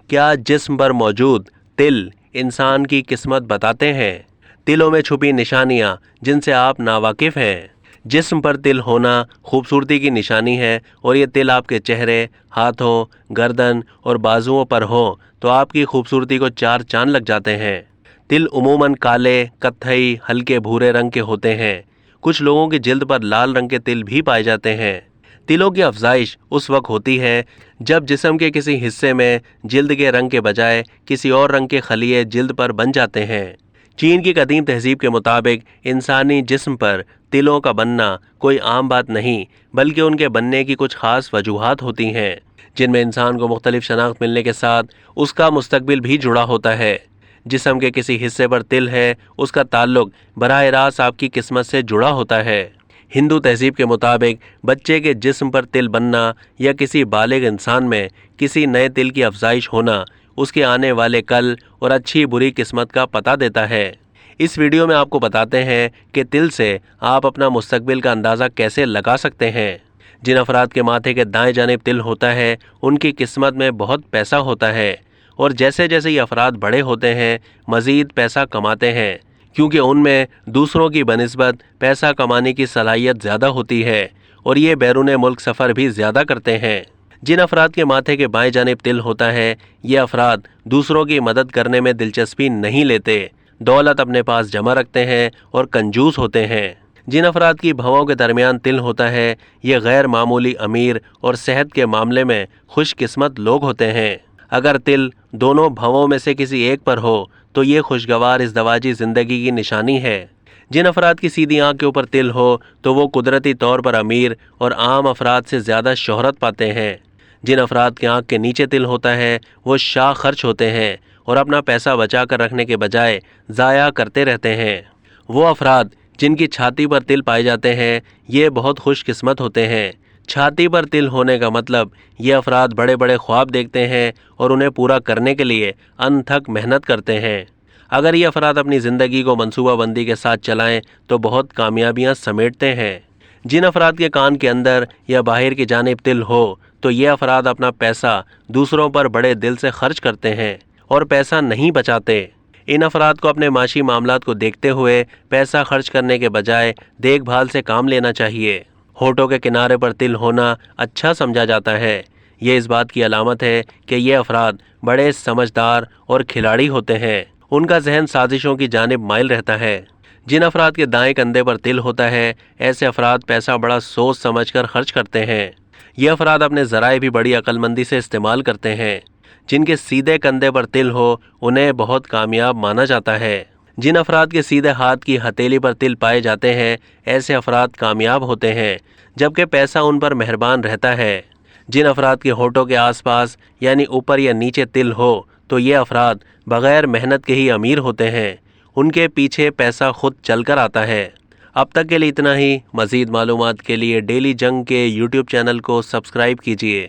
کیا جسم پر موجود تل انسان کی قسمت بتاتے ہیں؟ تلوں میں چھپی نشانیاں جن سے آپ ناواقف ہیں۔ جسم پر تل ہونا خوبصورتی کی نشانی ہے، اور یہ تل آپ کے چہرے، ہاتھوں، گردن اور بازوؤں پر ہوں تو آپ کی خوبصورتی کو چار چاند لگ جاتے ہیں۔ تل عموماً کالے، کتھئی، ہلکے بھورے رنگ کے ہوتے ہیں۔ کچھ لوگوں کی جلد پر لال رنگ کے تل بھی پائے جاتے ہیں۔ تلوں کی افزائش اس وقت ہوتی ہے جب جسم کے کسی حصے میں جلد کے رنگ کے بجائے کسی اور رنگ کے خلیے جلد پر بن جاتے ہیں۔ چین کی قدیم تہذیب کے مطابق انسانی جسم پر تلوں کا بننا کوئی عام بات نہیں، بلکہ ان کے بننے کی کچھ خاص وجوہات ہوتی ہیں، جن میں انسان کو مختلف شناخت ملنے کے ساتھ اس کا مستقبل بھی جڑا ہوتا ہے۔ جسم کے کسی حصے پر تل ہے، اس کا تعلق براہ راست آپ کی قسمت سے جڑا ہوتا ہے۔ ہندو تہذیب کے مطابق بچے کے جسم پر تل بننا یا کسی بالغ انسان میں کسی نئے تل کی افزائش ہونا اس کے آنے والے کل اور اچھی بری قسمت کا پتہ دیتا ہے۔ اس ویڈیو میں آپ کو بتاتے ہیں کہ تل سے آپ اپنا مستقبل کا اندازہ کیسے لگا سکتے ہیں۔ جن افراد کے ماتھے کے دائیں جانب تل ہوتا ہے ان کی قسمت میں بہت پیسہ ہوتا ہے، اور جیسے جیسے یہ افراد بڑے ہوتے ہیں مزید پیسہ کماتے ہیں، کیونکہ ان میں دوسروں کی بنسبت پیسہ کمانے کی صلاحیت زیادہ ہوتی ہے، اور یہ بیرون ملک سفر بھی زیادہ کرتے ہیں۔ جن افراد کے ماتھے کے بائیں جانب تل ہوتا ہے یہ افراد دوسروں کی مدد کرنے میں دلچسپی نہیں لیتے، دولت اپنے پاس جمع رکھتے ہیں اور کنجوس ہوتے ہیں۔ جن افراد کی بھووں کے درمیان تل ہوتا ہے یہ غیر معمولی امیر اور صحت کے معاملے میں خوش قسمت لوگ ہوتے ہیں۔ اگر تل دونوں بھووں میں سے کسی ایک پر ہو تو یہ خوشگوار ازدواجی زندگی کی نشانی ہے۔ جن افراد کی سیدھی آنکھ کے اوپر تل ہو تو وہ قدرتی طور پر امیر اور عام افراد سے زیادہ شہرت پاتے ہیں۔ جن افراد کی آنکھ کے نیچے تل ہوتا ہے وہ شاہ خرچ ہوتے ہیں اور اپنا پیسہ بچا کر رکھنے کے بجائے ضائع کرتے رہتے ہیں۔ وہ افراد جن کی چھاتی پر تل پائے جاتے ہیں یہ بہت خوش قسمت ہوتے ہیں۔ چھاتی پر تل ہونے کا مطلب یہ افراد بڑے بڑے خواب دیکھتے ہیں اور انہیں پورا کرنے کے لیے انتھک محنت کرتے ہیں۔ اگر یہ افراد اپنی زندگی کو منصوبہ بندی کے ساتھ چلائیں تو بہت کامیابیاں سمیٹتے ہیں۔ جن افراد کے کان کے اندر یا باہر کی جانب تل ہو تو یہ افراد اپنا پیسہ دوسروں پر بڑے دل سے خرچ کرتے ہیں اور پیسہ نہیں بچاتے۔ ان افراد کو اپنے معاشی معاملات کو دیکھتے ہوئے پیسہ خرچ کرنے کے بجائے دیکھ بھال سے کام لینا چاہیے۔ ہونٹوں کے کنارے پر تل ہونا اچھا سمجھا جاتا ہے۔ یہ اس بات کی علامت ہے کہ یہ افراد بڑے سمجھدار اور کھلاڑی ہوتے ہیں۔ ان کا ذہن سازشوں کی جانب مائل رہتا ہے۔ جن افراد کے دائیں کندھے پر تل ہوتا ہے ایسے افراد پیسہ بڑا سوچ سمجھ کر خرچ کرتے ہیں۔ یہ افراد اپنے ذرائع بھی بڑی عقل مندی سے استعمال کرتے ہیں۔ جن کے سیدھے کندھے پر تل ہو انہیں بہت کامیاب مانا جاتا ہے۔ جن افراد کے سیدھے ہاتھ کی ہتھیلی پر تل پائے جاتے ہیں ایسے افراد کامیاب ہوتے ہیں، جبکہ پیسہ ان پر مہربان رہتا ہے۔ جن افراد کے ہونٹوں کے آس پاس یعنی اوپر یا نیچے تل ہو تو یہ افراد بغیر محنت کے ہی امیر ہوتے ہیں۔ ان کے پیچھے پیسہ خود چل کر آتا ہے۔ اب تک کے لیے اتنا ہی۔ مزید معلومات کے لیے ڈیلی جنگ کے یوٹیوب چینل کو سبسکرائب کیجیے۔